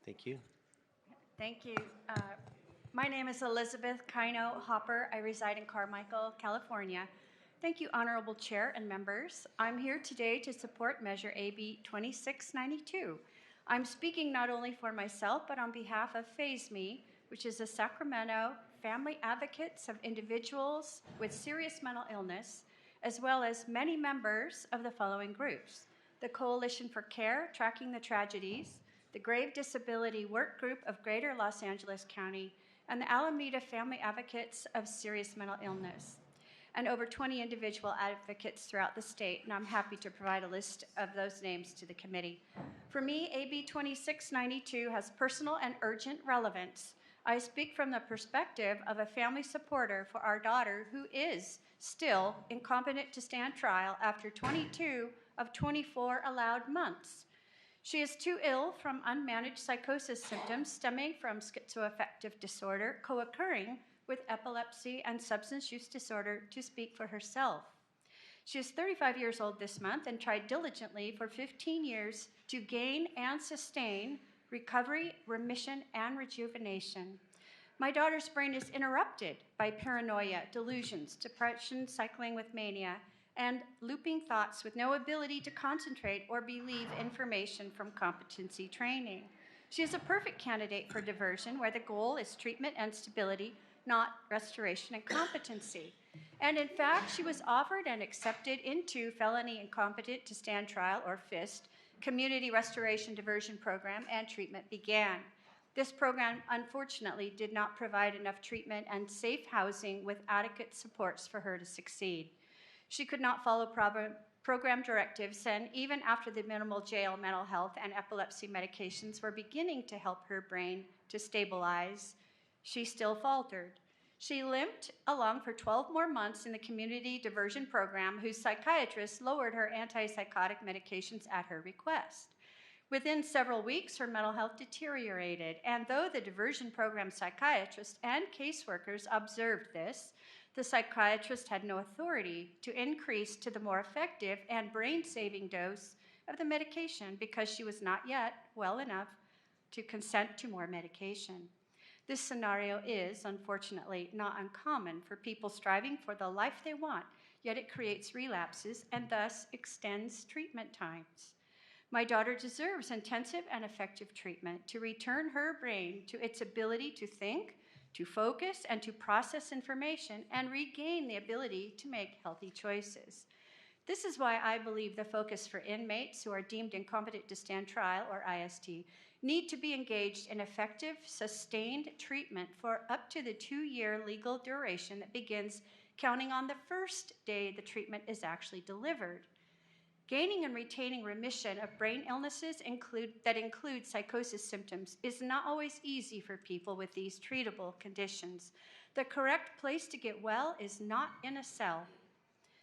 Thank you. Thank you. My name is Elizabeth Kino Hopper. I reside in Carmichael, California. Thank you, Honorable Chair and members. I'm here today to support Measure AB 2692. I'm speaking not only for myself, but on behalf of FASE-ME, which is a Sacramento family advocates of individuals with serious mental illness, as well as many members of the following groups: the Coalition for Care, Tracking the Tragedies, the Grave Disability Work Group of Greater Los Angeles County, and the Alameda Family Advocates of Serious Mental Illness, and over 20 individual advocates throughout the state, and I'm happy to provide a list of those names to the committee. For me, AB 2692 has personal and urgent relevance. I speak from the perspective of a family supporter for our daughter who is still incompetent to stand trial after 22 of 24 allowed months. She is too ill from unmanaged psychosis symptoms stemming from schizoaffective disorder co-occurring with epilepsy and substance use disorder to speak for herself. She is 35 years old this month and tried diligently for 15 years to gain and sustain recovery, remission, and rejuvenation. My daughter's brain is interrupted by paranoia, delusions, depression cycling with mania, and looping thoughts with no ability to concentrate or believe information from competency training. She is a perfect candidate for diversion where the goal is treatment and stability, not restoration and competency. And in fact, she was offered and accepted into Felony Incompetent to Stand Trial, or FIST, Community Restoration Diversion Program, and treatment began. This program, unfortunately, did not provide enough treatment and safe housing with adequate supports for her to succeed. She could not follow program directives, and even after the minimal jail mental health and epilepsy medications were beginning to help her brain to stabilize, she still faltered. She limped along for 12 more months in the community diversion program, whose psychiatrist lowered her antipsychotic medications at her request. Within several weeks, her mental health deteriorated, and though the diversion program psychiatrist and caseworkers observed this, the psychiatrist had no authority to increase to the more effective and brain-saving dose of the medication because she was not yet well enough to consent to more medication. This scenario is, unfortunately, not uncommon for people striving for the life they want, yet it creates relapses and thus extends treatment times. My daughter deserves intensive and effective treatment to return her brain to its ability to think, to focus, and to process information, and regain the ability to make healthy choices. This is why I believe the focus for inmates who are deemed incompetent to stand trial, or IST, need to be engaged in effective, sustained treatment for up to the 2-year legal duration that begins counting on the first day the treatment is actually delivered. Gaining and retaining remission of brain illnesses that include psychosis symptoms is not always easy for people with these treatable conditions. The correct place to get well is not in a cell.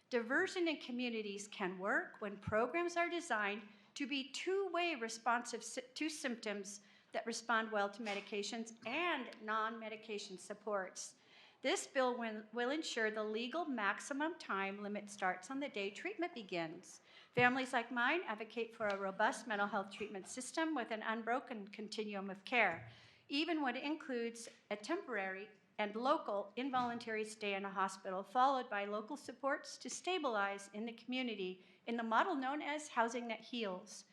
Diversion in communities can work when programs are designed to be two-way responsive to symptoms that respond well to medications and non-medication supports. This bill will ensure the legal maximum time limit starts on the day treatment begins. Families like mine advocate for a robust mental health treatment system with an unbroken continuum of care, even when it includes a temporary and local involuntary stay in a hospital, followed by local supports to stabilize in the community in the model known as Housing That Heals.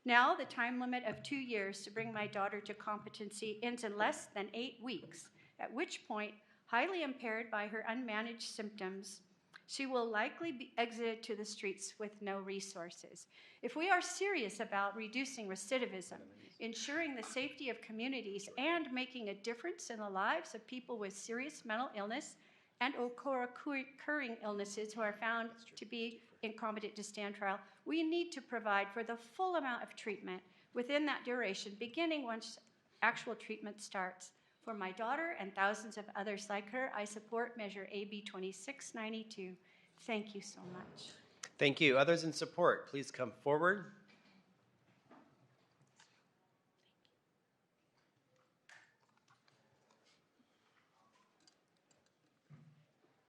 Now, the time limit of 2 years to bring my daughter to competency ends in less than 8 weeks, at which point, highly impaired by her unmanaged symptoms, she will likely be exited to the streets with no resources. If we are serious about reducing recidivism, ensuring the safety of communities, and making a difference in the lives of people with serious mental illness and co-occurring illnesses who are found to be incompetent to stand trial, we need to provide for the full amount of treatment within that duration, beginning once actual treatment starts. For my daughter and thousands of others like her, I support Measure AB 2692. Thank you so much. Thank you. Others in support, please come forward.